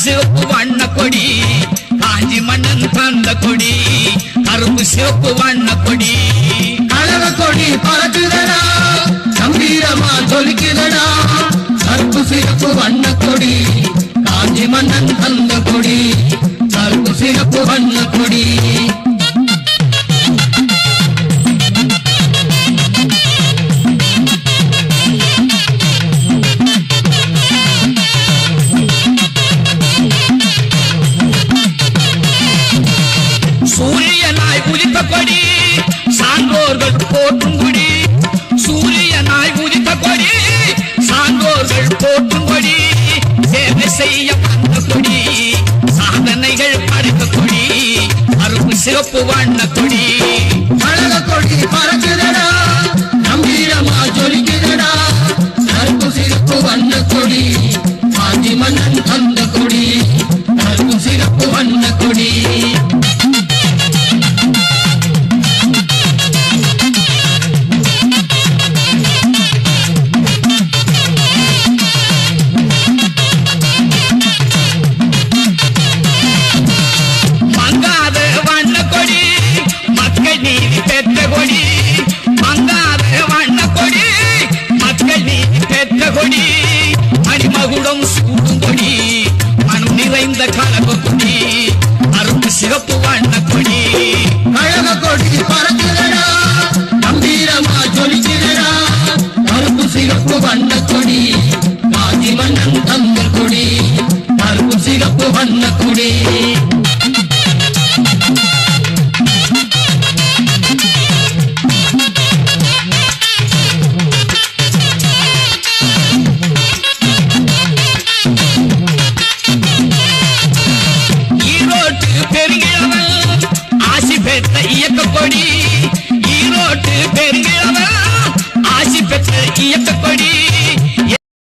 சிவப்பு வண்ண கொடி காஞ்சி மன்னன் தந்த கொடி கரும்பு சிவப்பு வண்ண கொடி கழக கொடி பறக்குதடா கம்பீரமா ஜொலிக்குதடா கருப்பு சிவப்பு வண்ண கொடி காஞ்சி மன்னன் தந்த கொடி கருப்பு சிவப்பு வண்ண கொடி சூரியனாய் உதித்த கொடி சான்றோர்கள் போற்றும் கொடி சூரியனாய் உதித்த கொடி சான்றோர்கள் போற்றும் கொடி சேவை செய்ய வந்த கொடி சாதனைகள் படைத்த கொடி கருப்பு சிவப்பு வண்ண கொடி